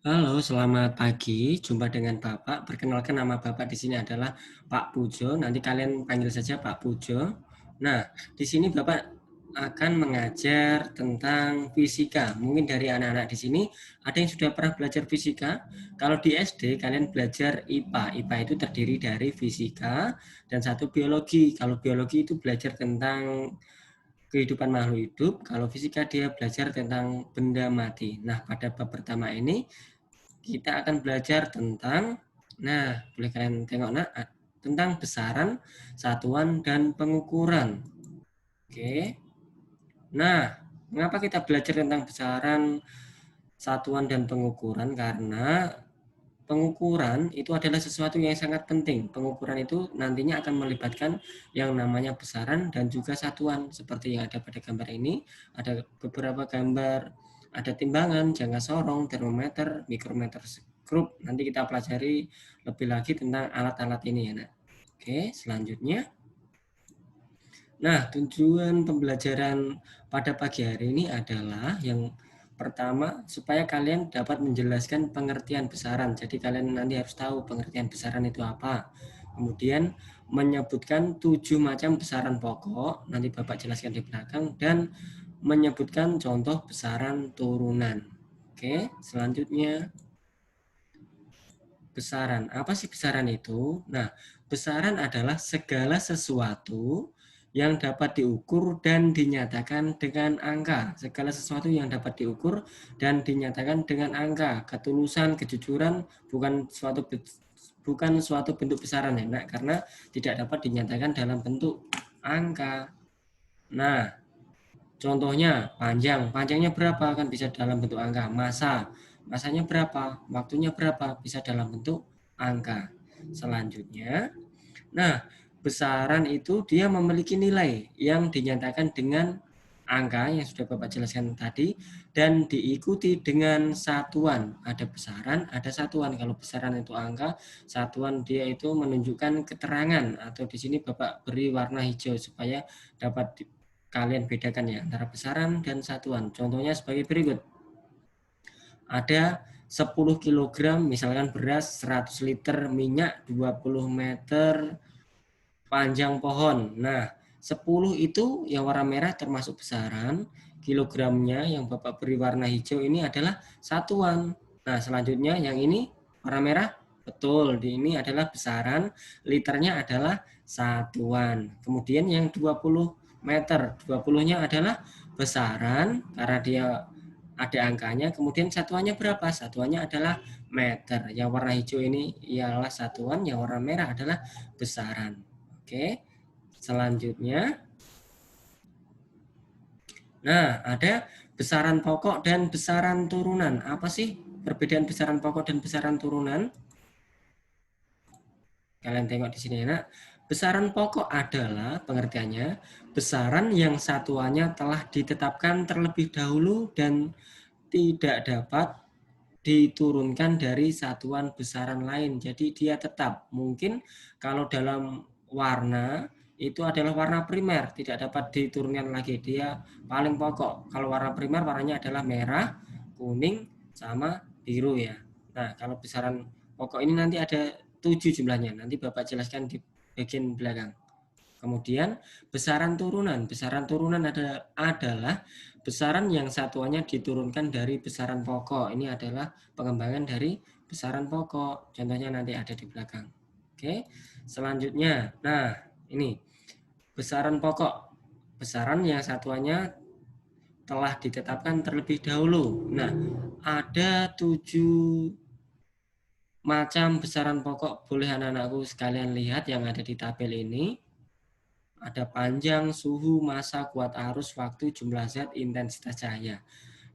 Halo, selamat pagi. Jumpa dengan Bapak. Perkenalkan nama Bapak di sini adalah Pak Pujo. Nanti kalian panggil saja Pak Pujo. Nah, di sini Bapak akan mengajar tentang fisika. Mungkin dari anak-anak di sini ada yang sudah pernah belajar fisika. Kalau di SD kalian belajar IPA. IPA itu terdiri dari fisika dan satu biologi. Kalau biologi itu belajar tentang kehidupan makhluk hidup. Kalau fisika dia belajar tentang benda mati. Nah, pada bab pertama ini kita akan belajar tentang, nah, boleh kalian tengok nak, tentang besaran, satuan, dan pengukuran. Oke. Nah, mengapa kita belajar tentang besaran, satuan, dan pengukuran? Karena pengukuran itu adalah sesuatu yang sangat penting. Pengukuran itu nantinya akan melibatkan yang namanya besaran dan juga satuan. Seperti yang ada pada gambar ini, ada beberapa gambar, ada timbangan, jangka sorong, termometer, mikrometer, skrup. Nanti kita pelajari lebih lagi tentang alat-alat ini ya, Nak. Oke, selanjutnya. Nah, tujuan pembelajaran pada pagi hari ini adalah yang pertama, supaya kalian dapat menjelaskan pengertian besaran. Jadi kalian nanti harus tahu pengertian besaran itu apa. Kemudian menyebutkan 7 macam besaran pokok, nanti Bapak jelaskan di belakang, dan menyebutkan contoh besaran turunan. Oke, selanjutnya besaran. Apa sih besaran itu? Nah, besaran adalah segala sesuatu yang dapat diukur dan dinyatakan dengan angka. Segala sesuatu yang dapat diukur dan dinyatakan dengan angka. Ketulusan, kejujuran bukan suatu bentuk besaran ya, Nak, karena tidak dapat dinyatakan dalam bentuk angka. Nah, contohnya panjang. Panjangnya berapa? Kan bisa dalam bentuk angka. Masanya berapa? Waktunya berapa? Bisa dalam bentuk angka. Selanjutnya, nah, besaran itu dia memiliki nilai yang dinyatakan dengan angka yang sudah Bapak jelaskan tadi dan diikuti dengan satuan. Ada besaran, ada satuan. Kalau besaran itu angka, satuan dia itu menunjukkan keterangan atau di sini Bapak beri warna hijau supaya dapat kalian bedakan ya antara besaran dan satuan. Contohnya sebagai berikut. Ada 10 kg misalkan beras, 100 liter minyak, 20 meter panjang pohon. Nah, 10 itu yang warna merah termasuk besaran, kilogramnya yang Bapak beri warna hijau ini adalah satuan. Nah, selanjutnya yang ini warna merah, betul, di ini adalah besaran, liternya adalah satuan. Kemudian yang 20 meter, 20-nya adalah besaran karena dia ada angkanya, kemudian satuannya berapa? Satuannya adalah meter. Yang warna hijau ini ialah satuan, yang warna merah adalah besaran. Oke, selanjutnya. Nah, ada besaran pokok dan besaran turunan. Apa sih perbedaan besaran pokok dan besaran turunan? Kalian tengok di sini ya, Besaran pokok adalah pengertiannya besaran yang satuannya telah ditetapkan terlebih dahulu dan tidak dapat diturunkan dari satuan besaran lain. Jadi dia tetap. Mungkin kalau dalam warna itu adalah warna primer, tidak dapat diturunkan lagi. Dia paling pokok. Kalau warna primer warnanya adalah merah, kuning, sama biru ya. Nah, kalau besaran pokok ini nanti ada 7 jumlahnya. Nanti Bapak jelaskan di bagian belakang. Kemudian besaran turunan. Besaran turunan adalah besaran yang satuannya diturunkan dari besaran pokok. Ini adalah pengembangan dari besaran pokok. Contohnya nanti ada di belakang. Oke. Selanjutnya, nah ini besaran pokok. Besaran yang satuannya telah ditetapkan terlebih dahulu. Nah, ada 7 macam besaran pokok. Boleh anak-anakku sekalian lihat yang ada di tabel ini. Ada panjang, suhu, massa, kuat arus, waktu, jumlah zat, intensitas cahaya.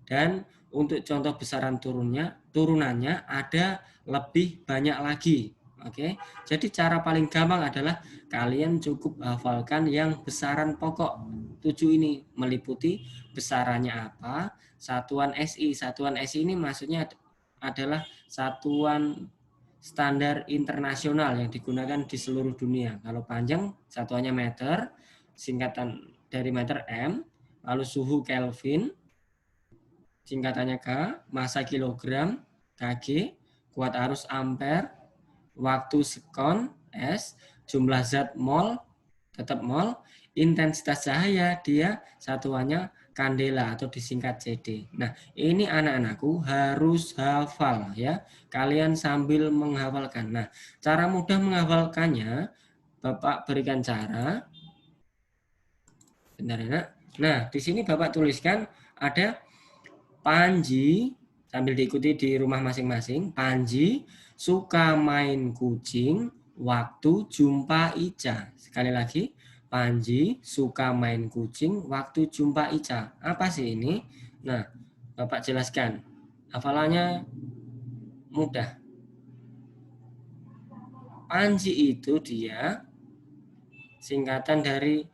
Dan untuk contoh besaran turunannya ada lebih banyak lagi. Oke. Jadi cara paling gampang adalah kalian cukup hafalkan yang besaran pokok 7 ini, meliputi besarannya apa, satuan SI. Satuan SI ini maksudnya adalah satuan standar internasional yang digunakan di seluruh dunia. Kalau panjang satuannya meter, singkatan dari meter M, lalu suhu Kelvin, singkatannya K, massa kilogram, kg, kuat arus ampere, waktu sekon S, jumlah zat mol tetap mol, intensitas cahaya dia satuannya kandela atau disingkat CD. Nah, ini anak-anakku harus hafal ya. Kalian sambil menghafalkan. Nah, cara mudah menghafalkannya Bapak berikan cara. Bentar ya. Nah, di sini Bapak tuliskan ada Panji, sambil diikuti di rumah masing-masing. Panji suka main kucing waktu jumpa Ica. Sekali lagi, Panji suka main kucing waktu jumpa Ica. Apa sih ini? Nah, Bapak jelaskan. Hafalannya mudah. Panji itu dia singkatan dari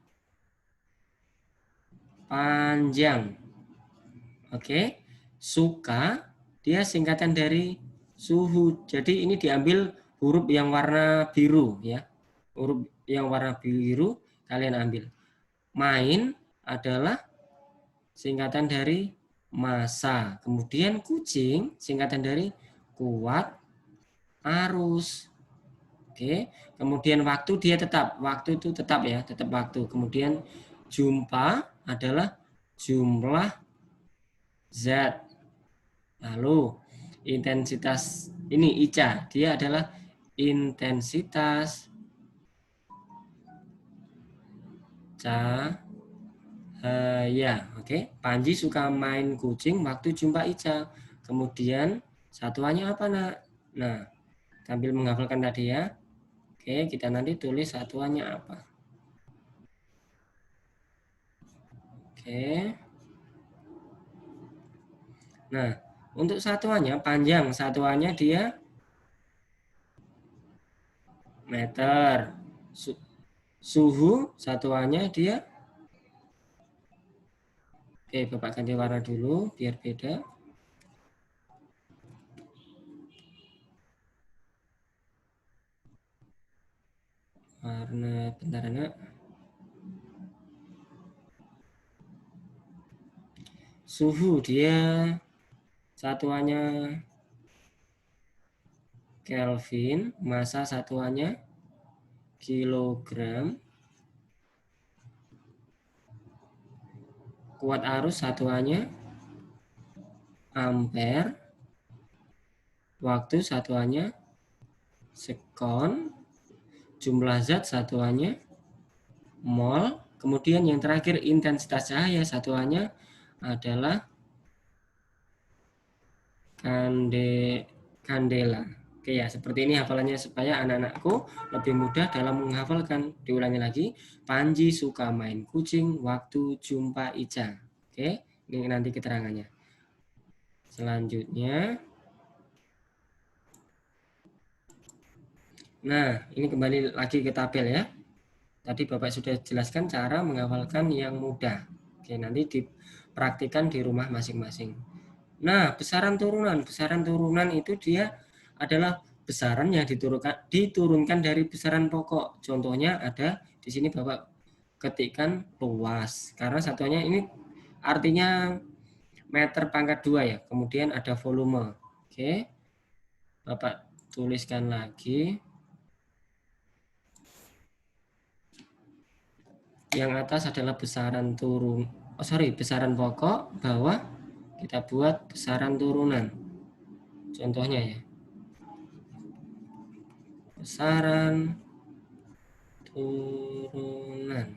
panjang. Oke. Suka dia singkatan dari suhu. Jadi ini diambil huruf yang warna biru ya. Huruf yang warna biru kalian ambil. Main adalah singkatan dari massa. Kemudian kucing singkatan dari kuat arus. Oke. Kemudian waktu dia tetap. Waktu itu tetap ya, tetap waktu. Kemudian jumpa adalah jumlah zat. Lalu intensitas ini Ica, dia adalah intensitas cahaya. Oke, Panji suka main kucing waktu jumpa Ica. Kemudian satuannya apa, Nak? Nah, sambil menghafalkan tadi ya. Oke, kita nanti tulis satuannya apa. Oke. Nah, untuk satuannya panjang, satuannya dia meter. Suhu satuannya dia. Oke, Bapak ganti warna dulu biar beda. Warna bentar anak. Suhu dia satuannya Kelvin, massa satuannya kilogram, kuat arus satuannya ampere, waktu satuannya sekon, jumlah zat satuannya mol, kemudian yang terakhir intensitas cahaya satuannya adalah kandela. Oke ya, seperti ini hafalannya supaya anak-anakku lebih mudah dalam menghafalkan. Diulangi lagi, Panji suka main kucing waktu jumpa Ica. Oke, ini nanti keterangannya. Selanjutnya, nah ini kembali lagi ke tabel ya. Tadi Bapak sudah jelaskan cara menghafalkan yang mudah. Oke, nanti dipraktikkan di rumah masing-masing. Nah, besaran turunan itu dia adalah besaran yang diturunkan dari besaran pokok. Contohnya ada di sini Bapak ketikkan luas. Karena satuannya ini artinya meter pangkat 2 ya. Kemudian ada volume. Oke. Bapak tuliskan lagi. Yang atas adalah besaran besaran pokok, bawah kita buat besaran turunan. Contohnya ya. Besaran turunan.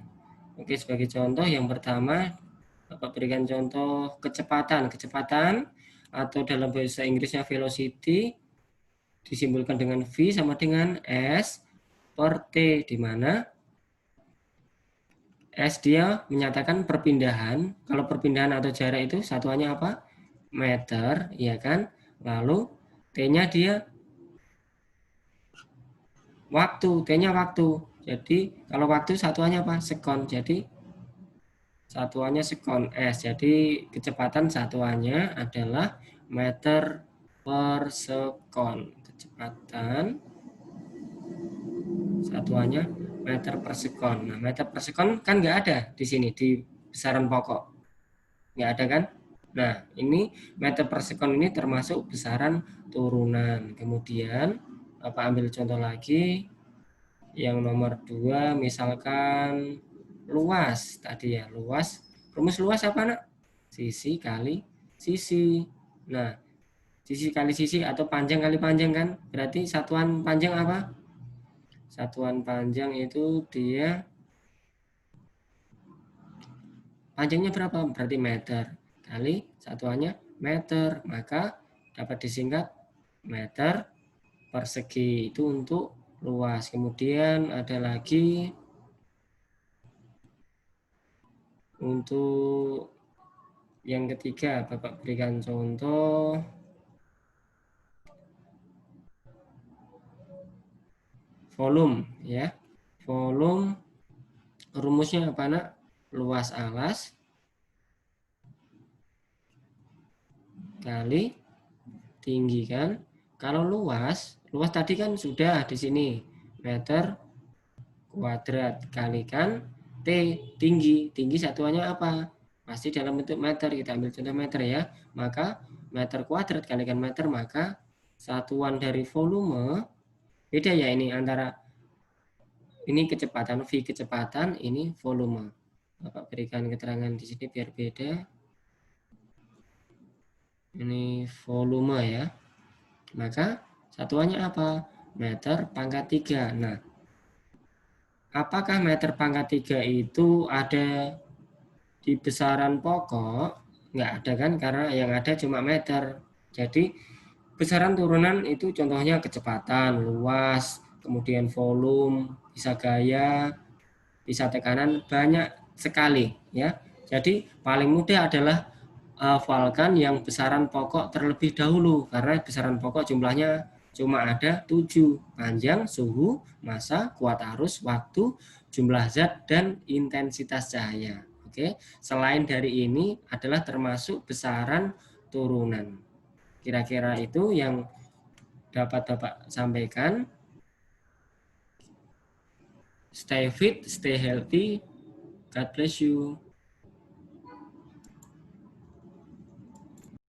Oke, sebagai contoh yang pertama Bapak berikan contoh kecepatan atau dalam bahasa Inggrisnya velocity disimbolkan dengan V sama dengan S per T, di mana S dia menyatakan perpindahan. Kalau perpindahan atau jarak itu satuannya apa? Meter, ya kan? Lalu T-nya dia waktu, T-nya waktu. Jadi kalau waktu satuannya apa? Sekon. Jadi satuannya sekon S. Jadi kecepatan satuannya adalah meter per sekon. Kecepatan satuannya meter per sekon. Nah, meter per sekon kan nggak ada di sini di besaran pokok. Nggak ada kan? Nah, ini meter per sekon ini termasuk besaran turunan. Kemudian, ambil contoh lagi. Yang nomor 2, misalkan luas. Tadi ya, luas. Rumus luas apa, Nak? Sisi kali sisi. Nah, sisi kali sisi atau panjang kali panjang kan? Berarti satuan panjang apa? Satuan panjang itu dia panjangnya berapa? Berarti meter. Kali satuannya meter. Maka dapat disingkat meter persegi. Itu untuk luas. Kemudian ada lagi untuk yang ketiga, Bapak berikan contoh volume ya. Volume rumusnya apa, Nak? Luas alas kali tinggi kan. Kalau luas tadi kan sudah di sini meter kuadrat kalikan T tinggi. Tinggi satuannya apa? Pasti dalam bentuk meter. Kita ambil contoh meter ya. Maka meter kuadrat kalikan meter, maka satuan dari volume beda ya ini antara ini kecepatan V kecepatan, ini volume. Bapak berikan keterangan di sini biar beda. Ini volume ya. Maka satuannya apa? Meter pangkat 3. Nah, apakah meter pangkat 3 itu ada di besaran pokok? Nggak ada kan, karena yang ada cuma meter. Jadi besaran turunan itu contohnya kecepatan, luas, kemudian volume, bisa gaya, bisa tekanan, banyak sekali ya. Jadi paling mudah adalah hafalkan yang besaran pokok terlebih dahulu, karena besaran pokok jumlahnya cuma ada 7: panjang, suhu, massa, kuat arus, waktu, jumlah zat, dan intensitas cahaya. Oke, selain dari ini adalah termasuk besaran turunan. Kira-kira itu yang dapat Bapak sampaikan. Stay fit, stay healthy. God bless you.